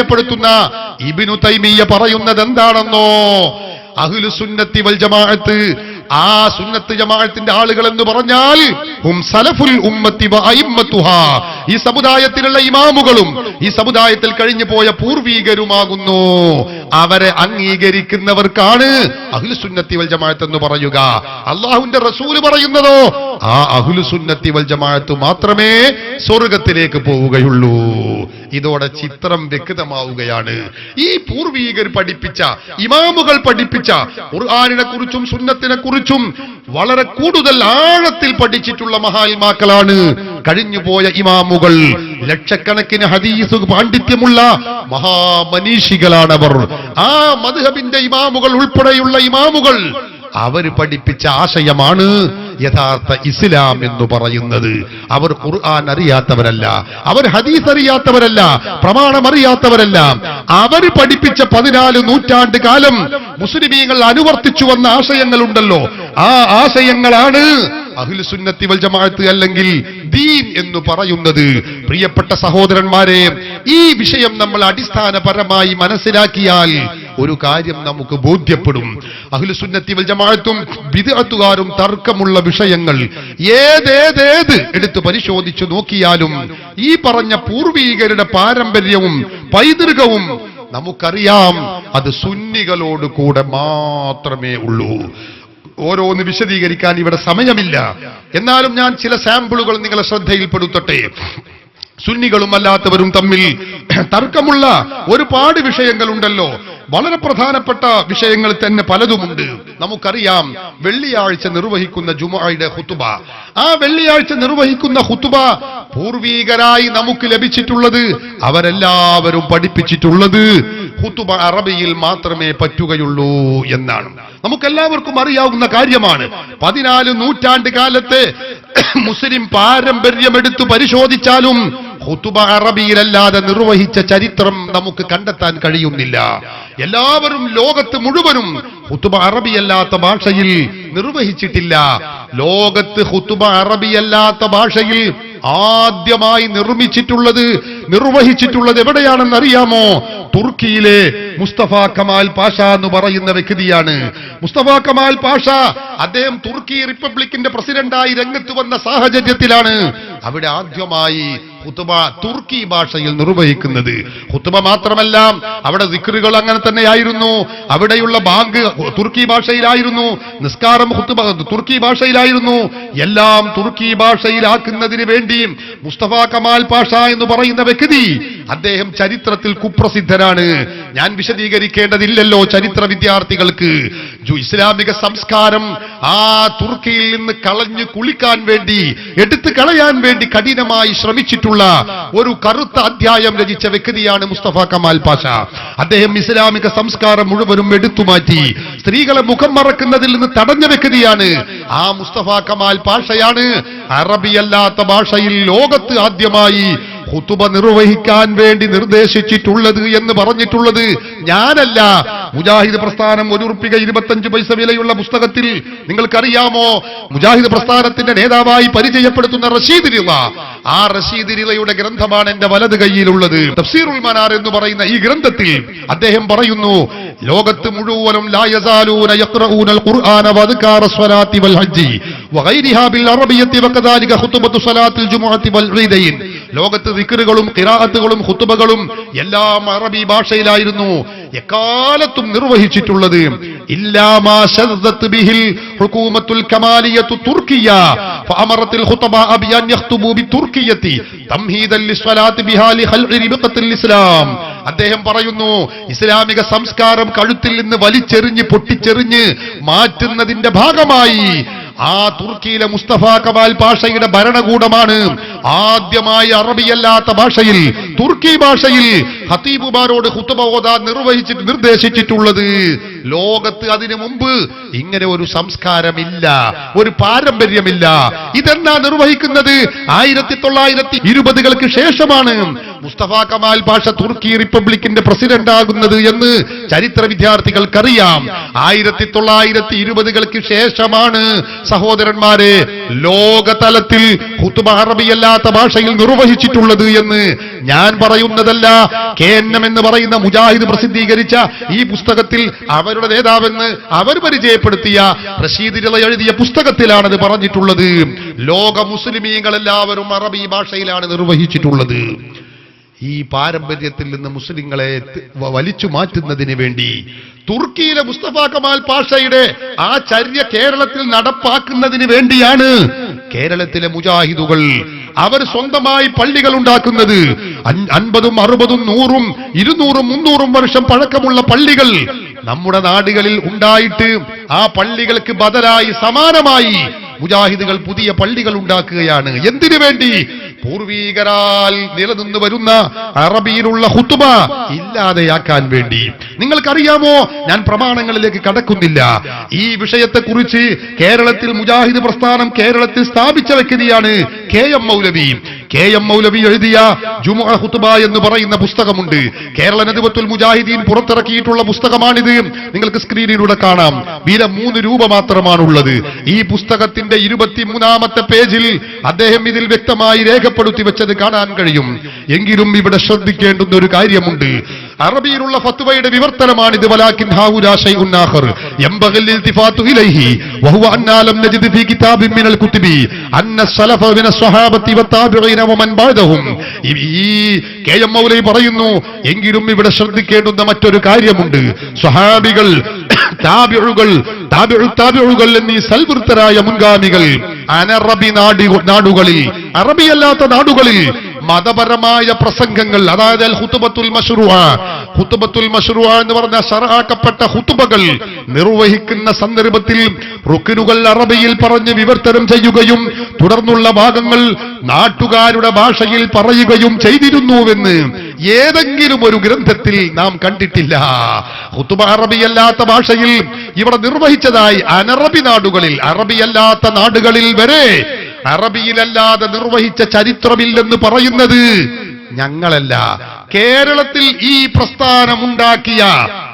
പ്പെടുത്തുന്ന ഇബ്നു തൈമിയ്യ പറയുന്നത് എന്താണെന്നോ, അഹ്ലുസുന്നത്തി വൽ ജമാഅത്ത്, ആ സുന്നത്ത് ജമാഅത്തിന്റെ ആളുകൾ എന്ന് പറഞ്ഞാൽ ഹും സലഫുൽ ഉമ്മത്തി വ അയിമ്മത്തുഹാ, ഈ സമുദായത്തിലുള്ള ഇമാമുകളും ഈ സമുദായത്തിൽ കഴിഞ്ഞു പോയ പൂർവീകരുമാകുന്നു. അവരെ അംഗീകരിക്കുന്നവർക്കാണ് അഹ്ലുസുന്നത്തി വൽ ജമാഅത്ത് എന്ന് പറയുക. അല്ലാഹുവിന്റെ റസൂൽ പറയുന്നതോ ആ അഹ്ലുസുന്നത്തി വൽ ജമാഅത്ത് മാത്രമേ സ്വർഗ്ഗത്തിലേക്ക് പോവുകയുള്ളൂ. ഇതോടെ ചിത്രം വ്യക്തമാവുകയാണ്. ഈ പൂർവീകർ പഠിപ്പിച്ച, ഇമാമുകൾ പഠിപ്പിച്ച ഖുർആനിനെ കുറിച്ചും സുന്നത്തിനെ കുറിച്ചും വളരെ കൂടുതൽ ആഴത്തിൽ പഠിച്ചിട്ടുള്ള മഹാത്മാക്കളാണ് കഴിഞ്ഞുപോയ ഇമാമുകൾ. ലക്ഷക്കണക്കിന് ഹദീസ് പാണ്ഡിത്യമുള്ള മഹാമനീഷികളാണവർ. ആ മദ്ഹബിന്റെ ഇമാമുകൾ ഉൾപ്പെടെയുള്ള ഇമാമുകൾ അവർ പഠിപ്പിച്ച ആശയമാണ് യഥാർത്ഥ ഇസ്ലാം എന്ന് പറയുന്നത്. അവർ ഖുർആൻ അറിയാത്തവരല്ല, അവർ ഹദീസ് അറിയാത്തവരല്ല, പ്രമാണം അറിയാത്തവരല്ല. അവർ പഠിപ്പിച്ച 14 നൂറ്റാണ്ട് കാലം മുസ്ലിമീങ്ങൾ അനുവർത്തിച്ചു വന്ന ആശയങ്ങളുണ്ടല്ലോ, ആ ആശയങ്ങളാണ് അഹ്ലുസുന്നത്തി വൽ ജമാഅത്ത് അല്ലെങ്കിൽ ദീൻ എന്ന് പറയുന്നത്. പ്രിയപ്പെട്ട സഹോദരന്മാരെ, ഈ വിഷയം നമ്മൾ അടിസ്ഥാനപരമായി മനസ്സിലാക്കിയാൽ ഒരു കാര്യം നമുക്ക് ബോധ്യപ്പെടും. അഹ്ലുസുന്നത്തി വൽ ജമാഅത്തും ബിദ്അത്തുകാരും തർക്കമുള്ള വിഷയങ്ങൾ ഏതേത് എടുത്ത് പരിശോധിച്ചു നോക്കിയാലും ഈ പറഞ്ഞ പൂർവീകരുടെ പാരമ്പര്യവും പൈതൃകവും നമുക്കറിയാം. അത് സുന്നികളോട് കൂടെ മാത്രമേ ഉള്ളൂ. ഓരോന്ന് വിശദീകരിക്കാൻ ഇവിടെ സമയമില്ല. എന്നാലും ഞാൻ ചില സാമ്പിളുകൾ നിങ്ങളെ ശ്രദ്ധയിൽപ്പെടുത്തട്ടെ. സുന്നികളും അല്ലാത്തവരും തമ്മിൽ തർക്കമുള്ള ഒരുപാട് വിഷയങ്ങളുണ്ടല്ലോ. വളരെ പ്രധാനപ്പെട്ട വിഷയങ്ങൾ തന്നെ പലതുമുണ്ട്. നമുക്കറിയാം, വെള്ളിയാഴ്ച നിർവഹിക്കുന്ന ജുമുഅയുടെ ഖുതുബ, ആ വെള്ളിയാഴ്ച നിർവഹിക്കുന്ന ഖുതുബ പൂർവീകരായി നമുക്ക് ലഭിച്ചിട്ടുള്ളത്, അവരെല്ലാവരും പഠിപ്പിച്ചിട്ടുള്ളത് ഖുതുബ അറബിയിൽ മാത്രമേ പറ്റുകയുള്ളൂ എന്നാണ്. നമുക്കെല്ലാവർക്കും അറിയാവുന്ന കാര്യമാണ്. 14 നൂറ്റാണ്ട് കാലത്തെ മുസ്ലിം പാരമ്പര്യമെടുത്ത് പരിശോധിച്ചാലും ഖുതുബ അറബിയിലല്ലാതെ നിർവഹിച്ച ചരിത്രം നമുക്ക് കണ്ടെത്താൻ കഴിയുന്നില്ല. എല്ലാവരും ലോകത്ത് മുഴുവനും ഖുതുബ അറബിയല്ലാത്ത ഭാഷയിൽ നിർവഹിച്ചിട്ടില്ല. ലോകത്ത് ഖുതുബ അറബിയല്ലാത്ത ഭാഷയിൽ ആദ്യമായി നിർവഹിച്ചിട്ടുള്ളത് എവിടെയാണെന്ന് അറിയാമോ? തുർക്കിയിലെ മുസ്തഫ കമാൽ പാഷ എന്ന് പറയുന്ന വ്യക്തിയാണ്. മുസ്തഫ കമാൽ പാഷ അദ്ദേഹം തുർക്കി റിപ്പബ്ലിക്കിന്റെ പ്രസിഡന്റായി രംഗത്ത് വന്ന സാഹചര്യത്തിലാണ് അവിടെ ആദ്യമായി ഖുതുബ തുർക്കി ഭാഷയിൽ നിർവഹിക്കുന്നത്. ഖുതുബ മാത്രമല്ല, അവിടെ ദിക്റുകൾ അങ്ങനെ തന്നെയായിരുന്നു. അവിടെയുള്ള ബാങ്ക് തുർക്കി ഭാഷയിലായിരുന്നു, നിസ്കാരം ഖുതുബ തുർക്കി ഭാഷയിലായിരുന്നു. എല്ലാം തുർക്കി ഭാഷയിലാക്കുന്നതിന് വേണ്ടി മുസ്തഫ കമാൽ പാഷ എന്ന് പറയുന്ന വ്യക്തി, അദ്ദേഹം ചരിത്രത്തിൽ കുപ്രസിദ്ധനാണ്. ഞാൻ വിശദീകരിക്കേണ്ടതില്ലല്ലോ ചരിത്ര വിദ്യാർത്ഥികൾക്ക്. ഇസ്ലാമിക സംസ്കാരം ആ തുർക്കിയിൽ നിന്ന് കളഞ്ഞു കുളിക്കാൻ വേണ്ടി, എടുത്തു കളയാൻ വേണ്ടി കഠിനമായി ശ്രമിച്ചിട്ടുള്ള ഒരു കറുത്ത അധ്യായം രചിച്ച വ്യക്തിയാണ് മുസ്തഫ കമാൽ പാഷ. അദ്ദേഹം ഇസ്ലാമിക സംസ്കാരം മുഴുവനും എടുത്തുമാറ്റി സ്ത്രീകളെ മുഖം മറക്കുന്നതിൽ നിന്ന് തടഞ്ഞ വ്യക്തിയാണ്. ആ മുസ്തഫ കമാൽ പാഷയാണ് അറബിയല്ലാത്ത ഭാഷയിൽ ലോകത്ത് ആദ്യമായി ഖുതുബ നിർവഹിക്കാൻ വേണ്ടി നിർദ്ദേശിച്ചിട്ടുള്ളത് എന്ന് പറഞ്ഞിട്ടുള്ളത് ഞാനല്ല. മുജാഹിദ് പ്രസ്ഥാനം 1 രൂപ 25 പൈസ വിലയുള്ള പുസ്തകത്തിൽ നിങ്ങൾക്കറിയാമോ, മുജാഹിദ് പ്രസ്ഥാനത്തിന്റെ നേതാവായി പരിചയപ്പെടുത്തുന്ന റഷീദ് റിള, ആ റഷീദ് റിളയുടെ ഗ്രന്ഥമാണ് എന്റെ വലത് കൈയിലുള്ളത്. തഫ്സീറുൽ മനാർ എന്ന് പറയുന്ന ഈ ഗ്രന്ഥത്തിൽ അദ്ദേഹം പറയുന്നു, ലോകത്ത് മുഴുവനും ലാ യസാലൂന യഖ്റഊനൽ ഖുർആന വദ്കാറ സ്വലാത്തി വൽ ഹജ്ജി വഗൈരിഹാ ബിൽ അറബിയ്യത്തി വകദാലിക ഖുതുബത്തു സ്വലാത്തിൽ ജുമുഅത്തി വൽ ഈദൈൻ. ലോകത്ത് ദിക്റുകളും ഖിറാഅത്തുകളും ഖുതുബകളും എല്ലാം അറബി ഭാഷയിലായിരുന്നു എക്കാലത്തും നിർവഹിച്ചിട്ടുള്ളത്. ഇല്ലാ മാ ശദ്ദത് ബിഹിൽ ഹുകൂമത്തുൽ കമാലിയത്തു തുർക്കിയ ഫഅമറത്തുൽ ഖുതബാ ബിഅൻ യഖ്തുബു ബിതുർക്കിയത്തി തംഹീദൻ ലിസ്വലാത്തി ബിഹാ ലിഖൽഇ റിബഖത്തുൽ ഇസ്ലാം. അദ്ദേഹം പറയുന്നു, ഇസ്ലാമിക സംസ്കാരം കഴുത്തിൽ നിന്ന് വലിച്ചെറിഞ്ഞ് പൊട്ടിച്ചെറിഞ്ഞ് മാറ്റുന്നതിന്റെ ഭാഗമായി ആ തുർക്കിയിലെ മുസ്തഫ കമാൽ പാഷയുടെ ഭരണകൂടമാണ് ആദ്യമായി അറബിയല്ലാത്ത ഭാഷയിൽ, തുർക്കി ഭാഷയിൽ ഖതീബുമാരോട് ഖുതുബ ഓതാൻ നിർദ്ദേശിച്ചിട്ടുള്ളത്. ലോകത്ത് അതിനു മുമ്പ് ഇങ്ങനെ ഒരു സംസ്കാരമില്ല, ഒരു പാരമ്പര്യമില്ല. ഇതെന്നാ നിർവഹിക്കുന്നത് 1920-കൾക്ക് ശേഷമാണ്. മുസ്തഫ കമാൽ പാഷ തുർക്കി റിപ്പബ്ലിക്കിന്റെ പ്രസിഡന്റ് ആകുന്നത് എന്ന് ചരിത്ര വിദ്യാർത്ഥികൾക്കറിയാം. 1920-കൾക്ക് ശേഷമാണ് സഹോദരന്മാരെ ലോകതലത്തിൽ ഖുതുബ അറബിയല്ലാത്ത ഭാഷയിൽ നിർവഹിച്ചിട്ടുള്ളത് എന്ന് ഞാൻ പറയുന്നതല്ല. KNM എന്ന് പറയുന്ന മുജാഹിദ് പ്രസിദ്ധീകരിച്ച ഈ പുസ്തകത്തിൽ അവരുടെ നേതാവെന്ന് അവർ പരിചയപ്പെടുത്തിയ റഷീദ് റിള എഴുതിയ പുസ്തകത്തിലാണത് പറഞ്ഞിട്ടുള്ളത്. ലോക മുസ്ലിമീങ്ങളെല്ലാവരും അറബി ഭാഷയിലാണ് നിർവഹിച്ചിട്ടുള്ളത്. ഈ പാരമ്പര്യത്തിൽ നിന്ന് മുസ്ലിങ്ങളെ വലിച്ചു മാറ്റുന്നതിന് വേണ്ടി തുർക്കിയിലെ മുസ്തഫ കമാൽ പാഷയുടെ ആ ചര്യ കേരളത്തിൽ നടപ്പാക്കുന്നതിന് വേണ്ടിയാണ് കേരളത്തിലെ മുജാഹിദുകൾ അവർ സ്വന്തമായി പള്ളികൾ ഉണ്ടാക്കുന്നത്. 50, 60, 100, 200, 300 വർഷം പഴക്കമുള്ള പള്ളികൾ നമ്മുടെ നാടുകളിൽ ഉണ്ടായിട്ട് ആ പള്ളികൾക്ക് ബദലായി സമാനമായി മുജാഹിദുകൾ പുതിയ പള്ളികൾ ഉണ്ടാക്കുകയാണ്. എന്തിനു വേണ്ടി? പൂർവീകരാൽ നിലനിന്ന് വരുന്ന അറബിയിലുള്ള ഖുതുബ ഇല്ലാതെയാക്കാൻ വേണ്ടി. നിങ്ങൾക്കറിയാമോ, ഞാൻ പ്രമാണങ്ങളിലേക്ക് കടക്കുന്നില്ല. ഈ വിഷയത്തെക്കുറിച്ച് കേരളത്തിൽ മുജാഹിദ് പ്രസ്ഥാനം കേരളത്തിൽ സ്ഥാപിച്ച വ്യക്തിയാണ് KM മൗലവി. KM മൗലവി എഴുതിയ ജുമുഅ ഖുതുബ എന്ന് പറയുന്ന പുസ്തകമുണ്ട്. കേരള നദ്വത്തുൽ മുജാഹിദീൻ പുറത്തിറക്കിയിട്ടുള്ള പുസ്തകമാണിത്. നിങ്ങൾക്ക് സ്ക്രീനിലൂടെ കാണാം. വില 3 രൂപ മാത്രമാണുള്ളത്. ഈ പുസ്തകത്തിന്റെ 23-ാമത്തെ പേജിൽ അദ്ദേഹം ഇതിൽ വ്യക്തമായി രേഖപ്പെടുത്തി വെച്ചത് കാണാൻ കഴിയും. എങ്കിലും ഇവിടെ ശ്രദ്ധിക്കേണ്ടുന്ന ഒരു കാര്യമുണ്ട്. അറബിയിലുള്ള ഫത്വയുടെ വിവർത്തനമാണിത്. വലാകിൻ ഹൗലാ ശൈഉൻ ആഖർ യംബഗിൽ ഇൽതിഫാതു ഇലൈഹി വഹുവ അന്നാ ലം നജിദ് ഫീ കിതാബിൻ മിനൽ കുതുബി അന്ന സലഫ മിന സ്വഹാബത്തി വത്താബിഈന വമൻ ബഅദഹും. ഈ KM മൗലവി പറയുന്നു, എങ്കിലും ഇവിടെ ശ്രദ്ധിക്കേണ്ടുന്ന മറ്റൊരു കാര്യമുണ്ട്. സ്വഹാബികൾ, താബിഉകൾ, താബിഉകൾ എന്നീ സൽവൃത്തരായ മുൻഗാമികൾ അനറബി നാടുകളിൽ, അറബിയല്ലാത്ത നാടുകളിൽ മതപരമായ പ്രസംഗങ്ങൾ, അതായത് ഖുതുബത്തുൽ മശ്റൂഅ എന്ന് പറഞ്ഞ ശർആക്കപ്പെട്ട ഖുതുബകൾ നിർവഹിക്കുന്ന സന്ദർഭത്തിൽ റുക്നുകൾ അറബിയിൽ പറഞ്ഞ് വിവർത്തനം ചെയ്യുകയും തുടർന്നുള്ള ഭാഗങ്ങൾ നാട്ടുകാരുടെ ഭാഷയിൽ പറയുകയും ചെയ്തിരുന്നുവെന്ന് ഏതെങ്കിലും ഒരു ഗ്രന്ഥത്തിൽ നാം കണ്ടിട്ടില്ല. ഖുതുബ അറബിയല്ലാത്ത ഭാഷയിൽ ഇവിടെ നിർവഹിച്ചതായി അനറബി നാടുകളിൽ, അറബിയല്ലാത്ത നാടുകളിൽ വരെ അറബിയിലല്ലാതെ നിർവഹിച്ച ചരിത്രമില്ലെന്ന് പറയുന്നത് ഞങ്ങളല്ല, കേരളത്തിൽ ഈ പ്രസ്ഥാനമുണ്ടാക്കിയ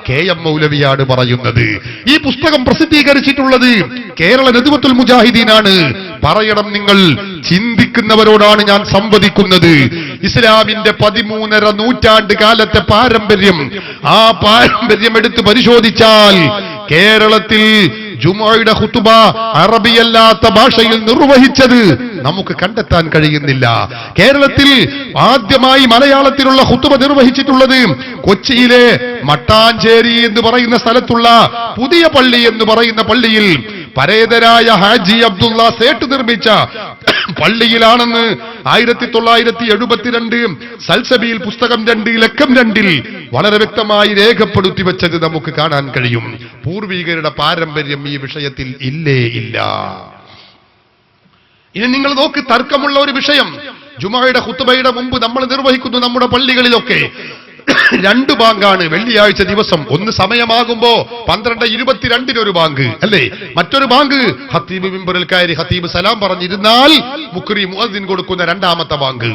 KM മൗലവിയാണ് പറയുന്നത്. ഈ പുസ്തകം പ്രസിദ്ധീകരിച്ചിട്ടുള്ളത് കേരള നദ്വത്തുൽ മുജാഹിദീനാണ്. പറയണം, നിങ്ങൾ ചിന്തിക്കുന്നവരോടാണ് ഞാൻ സംവദിക്കുന്നത്. ഇസ്ലാമിന്റെ 13.5 നൂറ്റാണ്ട് കാലത്തെ പാരമ്പര്യം, ആ പാരമ്പര്യം എടുത്ത് പരിശോധിച്ചാൽ കേരളത്തിൽ ജുമുഅയുടെ ഖുതുബ അറബിയല്ലാത്ത ഭാഷയിൽ നിർവഹിച്ചത് നമുക്ക് കണ്ടെത്താൻ കഴിയുന്നില്ല. കേരളത്തിൽ ആദ്യമായി മലയാളത്തിലുള്ള ഖുതുബ നിർവഹിച്ചിട്ടുള്ളത് കൊച്ചിയിലെ മട്ടാഞ്ചേരി എന്ന് പറയുന്ന സ്ഥലത്തുള്ള പുതിയ പള്ളി എന്ന് പറയുന്ന പള്ളിയിൽ പരേതരായ ഹാജി അബ്ദുള്ള സേട്ട് നിർമ്മിച്ച പള്ളിയിലാണെന്ന് 1972 സൽസബിയിൽ പുസ്തകം 2 ലക്കം 2 വളരെ വ്യക്തമായി രേഖപ്പെടുത്തി വെച്ചത് നമുക്ക് കാണാൻ കഴിയും. പൂർവികരുടെ പാരമ്പര്യം ഈ വിഷയത്തിൽ ഇല്ലേ ഇല്ല. ഇനി നിങ്ങൾ നോക്ക്, തർക്കമുള്ള ഒരു വിഷയം. ജുമുഅയുടെ ഖുതുബയുടെ മുമ്പ് നമ്മൾ നിർവഹിക്കുന്നു നമ്മുടെ പള്ളികളിലൊക്കെ 2 ബാങ്കാണ് വെള്ളിയാഴ്ച ദിവസം. ഒന്ന് സമയമാകുമ്പോ 12:22 ഒരു ബാങ്ക് അല്ലേ, മറ്റൊരു ബാങ്ക് ഖത്തീബ് മിമ്പറിൽ കയറി ഖത്തീബ് സലാം പറഞ്ഞിരുന്നാൽ മുഖ്രി മുഅദ്ദിൻ കൊടുക്കുന്ന 2ാമത്തെ ബാങ്ക്.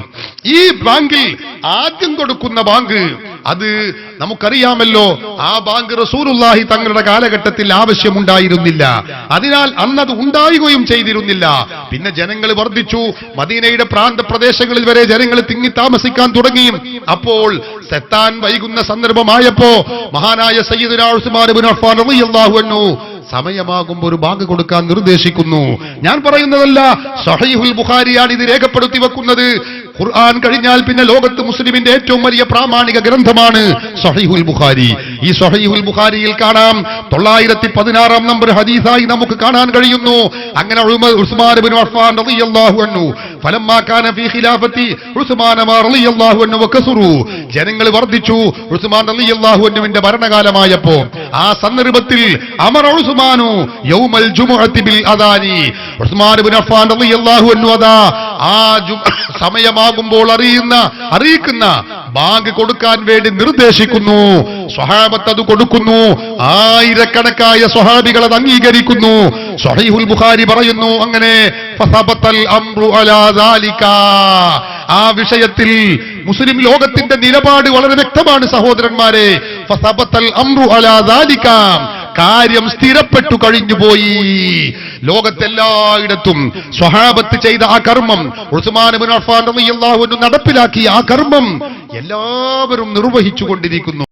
ഈ ബാങ്കിൽ ആദ്യം കൊടുക്കുന്ന ബാങ്ക് അത് നമുക്കറിയാമല്ലോ, ആ ബാങ്ക് റസൂലുള്ളാഹി തങ്ങളുടെ കാലഘട്ടത്തിൽ ആവശ്യമുണ്ടായിരുന്നില്ല. അതിനാൽ അന്നത് ഉണ്ടാവുകയും ചെയ്തിരുന്നില്ല. പിന്നെ ജനങ്ങൾ വർദ്ധിച്ചു. മദീനയുടെ പ്രാന്തപ്രദേശങ്ങളിൽ വരെ ജനങ്ങൾ തിങ്ങി താമസിക്കാൻ തുടങ്ങി. അപ്പോൾ സെത്താൻ വൈകുന്ന സന്ദർഭമായപ്പോ മഹാനായ സയ്യിദുനാ ഉസ്മാൻ ഇബ്നു അഫ്ഫാൻ റളിയല്ലാഹു അൻഹു സമയമാകുമ്പോൾ ഒരു ബാങ്ക് കൊടുക്കാൻ നിർദ്ദേശിക്കുന്നു. ഞാൻ പറയുന്നതല്ല, സഹീഹുൽ ബുഖാരിയാണ് ഇത് രേഖപ്പെടുത്തി വെക്കുന്നത്. ഖുർആൻ കഴിഞ്ഞാൽ പിന്നെ ലോകത്ത് മുസ്ലിമിന്റെ ഏറ്റവും വലിയ പ്രാമാണിക ഗ്രന്ഥമാണ് സഹീഹുൽ ബുഖാരി. ഈ സഹീഹുൽ ബുഖാരിയിൽ കാണാം 916 നമ്പർ ഹദീസായി നമുക്ക് കാണാൻ കഴിയുന്നു. അങ്ങനെ ഉസ്മാൻ ഇബ്നു അഫ്ഫാൻ റളിയല്ലാഹു അൻഹു ഫലമ്മാ കാന ഫീ ഖിലാഫത്തി ഉസ്മാൻ റളിയല്ലാഹു അൻഹു വകസറു, ജനങ്ങൾ വർദ്ധിച്ചു. ഉസ്മാൻ റളിയല്ലാഹു അൻഹുവിന്റെ ഭരണകാലമായപ്പോൾ ആ സന്ദർഭത്തിൽ അമർ ഉസ്മാനു യൗമൽ ജുമുഅത്തി ബിൽ അദാനി, ഉസ്മാൻ ഇബ്നു അഫ്ഫാൻ റളിയല്ലാഹു അൻഹു അതാ ആ സമയമാകുമ്പോൾ അറിയിക്കുന്ന ബാങ്ക് കൊടുക്കാൻ വേണ്ടി നിർദ്ദേശിക്കുന്നു. സ്വഹാബത്ത് അത് കൊടുക്കുന്നു. ആയിരക്കണക്കായ സ്വഹാബികൾ അത് അംഗീകരിക്കുന്നു. സ്വഹീഹുൽ ബുഖാരി പറയുന്നു, അങ്ങനെ ഫസബത്തൽ അംറു അലാ ദാലിക, ആ വിഷയത്തിൽ മുസ്ലിം ലോകത്തിന്റെ നിലപാട് വളരെ വ്യക്തമാണ് സഹോദരന്മാരെ. ഫസബത്തൽ അംറു അലാ ദാലിക, കാര്യം സ്ഥിരപ്പെട്ടു കഴിഞ്ഞുപോയി. ലോകത്തെല്ലായിടത്തും സ്വഹാബത്ത് ചെയ്ത ആ കർമ്മം, ഉസ്മാൻ ഇബ്നു അഫ്ഫാൻ റളിയല്ലാഹു അൻഹു നടപ്പിലാക്കിയ ആ കർമ്മം എല്ലാവരും നിർവഹിച്ചു കൊണ്ടിരിക്കുന്നു.